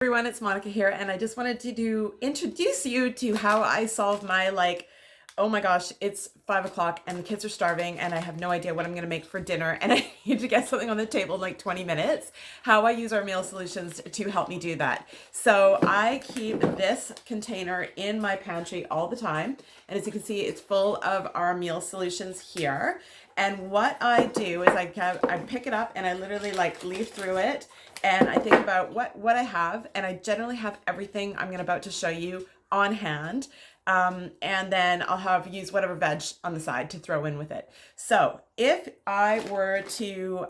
Everyone, it's Monica here, and I just wanted to introduce you to how I solve my oh my gosh, it's 5 o'clock and the kids are starving and I have no idea what I'm gonna make for dinner and I need to get something on the table in like 20 minutes. How I use our meal solutions to help me do that. So I keep this container in my pantry all the time, and as you can see, it's full of our meal solutions here. And what I do is I pick it up and I literally leaf through it and I think about what I have, and I generally have everything I'm about to show you on hand. And then I'll use whatever veg on the side to throw in with it. So if I were to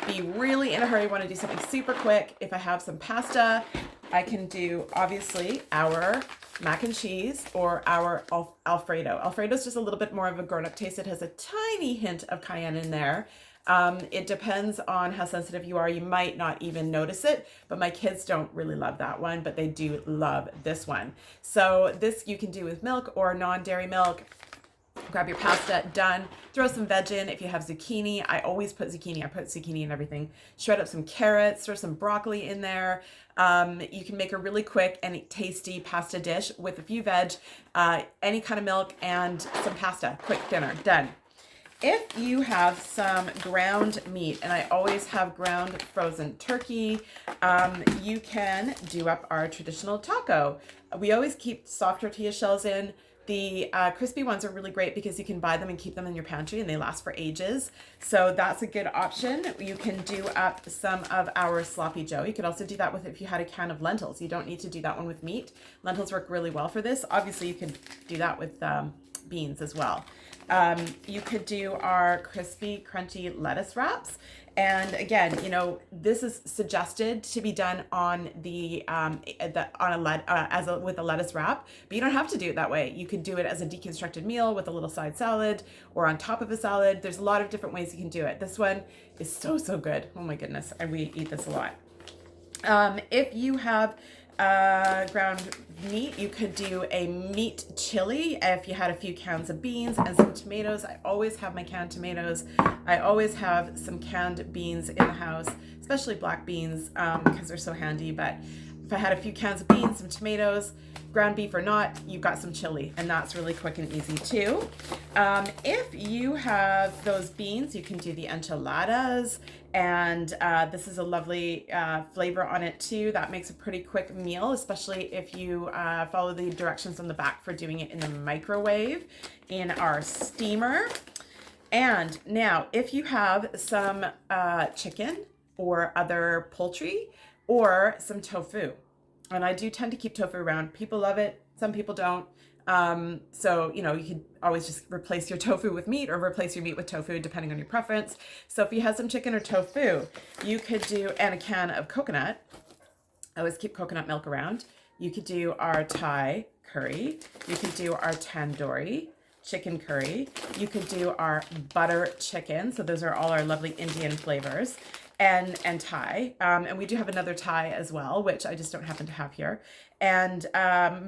be really in a hurry, want to do something super quick, if I have some pasta, I can do obviously our mac and cheese or our Alfredo. Alfredo is just a little bit more of a grown-up taste. It has a tiny hint of cayenne in there. It depends on how sensitive you are. You might not even notice it, but my kids don't really love that one, but they do love this one. So this you can do with milk or non-dairy milk. Grab your pasta, done. Throw some veg in. If you have zucchini, I always put zucchini. I put zucchini in everything. Shred up some carrots, throw some broccoli in there. You can make a really quick and tasty pasta dish with a few veg, any kind of milk, and some pasta. Quick dinner, done. If you have some ground meat, and I always have ground frozen turkey, you can do up our traditional taco. We always keep soft tortilla shells in. The crispy ones are really great because you can buy them and keep them in your pantry and they last for ages. So that's a good option. You can do up some of our sloppy joe. You could also do that with if you had a can of lentils. You don't need to do that one with meat. Lentils work really well for this. Obviously, you could do that with beans as well. You could do our crispy, crunchy lettuce wraps. And again, this is suggested to be done on with a lettuce wrap, but you don't have to do it that way. You could do it as a deconstructed meal with a little side salad or on top of a salad. There's a lot of different ways you can do it. This one is so good. Oh my goodness, we eat this a lot. If you have ground meat, you could do a meat chili. If you had a few cans of beans and some tomatoes, I always have my canned tomatoes. I always have some canned beans in the house, especially black beans, because they're so handy. But if I had a few cans of beans, some tomatoes, ground beef or not, you've got some chili, and that's really quick and easy too. If you have those beans, you can do the enchiladas, and this is a lovely flavor on it too. That makes a pretty quick meal, especially if you follow the directions on the back for doing it in the microwave in our steamer. And now, if you have some chicken or other poultry or some tofu, and I do tend to keep tofu around. People love it. Some people don't. So, you could always just replace your tofu with meat or replace your meat with tofu depending on your preference. So if you have some chicken or tofu, you could do, and a can of coconut. I always keep coconut milk around. You could do our Thai curry. You could do our tandoori chicken curry. You could do our butter chicken. So those are all our lovely Indian flavors. And Thai, and we do have another Thai as well, which I just don't happen to have here. And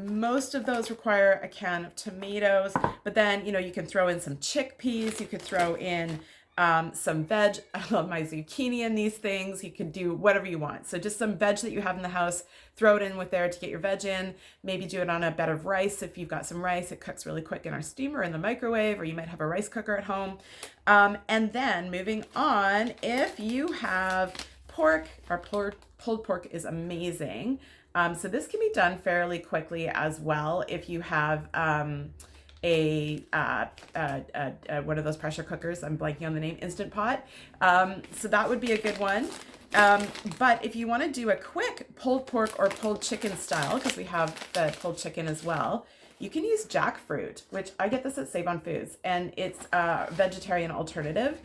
most of those require a can of tomatoes, but then, you can throw in some chickpeas, you could throw in some veg. I love my zucchini in these things. You could do whatever you want. So just some veg that you have in the house, throw it in with there to get your veg in. Maybe do it on a bed of rice. If you've got some rice, it cooks really quick in our steamer in the microwave, or you might have a rice cooker at home. And then moving on, if you have pork, our pulled pork is amazing. So this can be done fairly quickly as well if you have one of those pressure cookers. I'm blanking on the name, Instant Pot. So that would be a good one. But if you want to do a quick pulled pork or pulled chicken style, because we have the pulled chicken as well, you can use jackfruit, which I get this at Save on Foods, and it's a vegetarian alternative.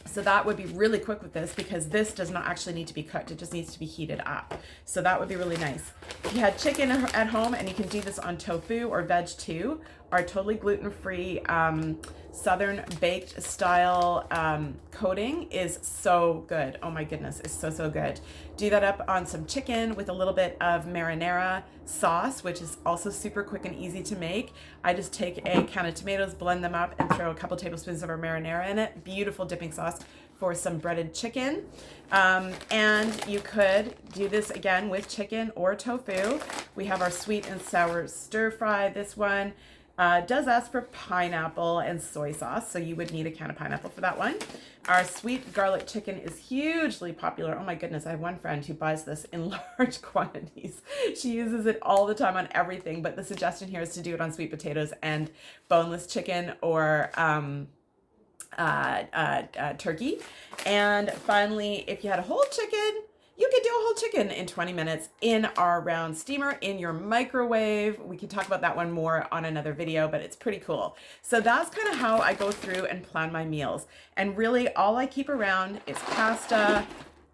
So that would be really quick with this because this does not actually need to be cooked. It just needs to be heated up. So that would be really nice. If you had chicken at home, and you can do this on tofu or veg too, our totally gluten-free Southern baked style coating is so good. Oh my goodness, it's so good. Do that up on some chicken with a little bit of marinara sauce, which is also super quick and easy to make. I just take a can of tomatoes, blend them up, and throw a couple tablespoons of our marinara in it. Beautiful dipping sauce. for some breaded chicken. And you could do this again with chicken or tofu. We have our sweet and sour stir fry. This one does ask for pineapple and soy sauce, so you would need a can of pineapple for that one. Our sweet garlic chicken is hugely popular. Oh my goodness, I have one friend who buys this in large quantities. She uses it all the time on everything, but the suggestion here is to do it on sweet potatoes and boneless chicken or turkey. And finally, if you had a whole chicken, you could do a whole chicken in 20 minutes in our round steamer in your microwave. We can talk about that one more on another video, but it's pretty cool. So that's kind of how I go through and plan my meals. And really all I keep around is pasta,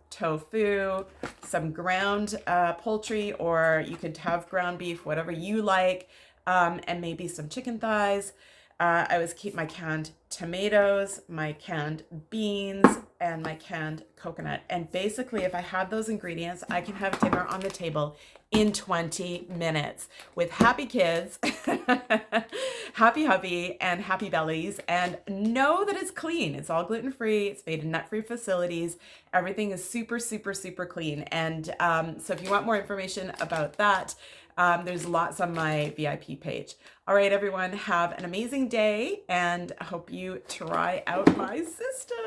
tofu, some ground poultry, or you could have ground beef, whatever you like, and maybe some chicken thighs. I always keep my canned tomatoes, my canned beans, and my canned coconut. And basically, if I have those ingredients, I can have dinner on the table in 20 minutes with happy kids, happy hubby, and happy bellies. And know that it's clean. It's all gluten-free. It's made in nut-free facilities. Everything is super, super, super clean. And so if you want more information about that, there's lots on my VIP page. All right, everyone, have an amazing day, and I hope you try out my system.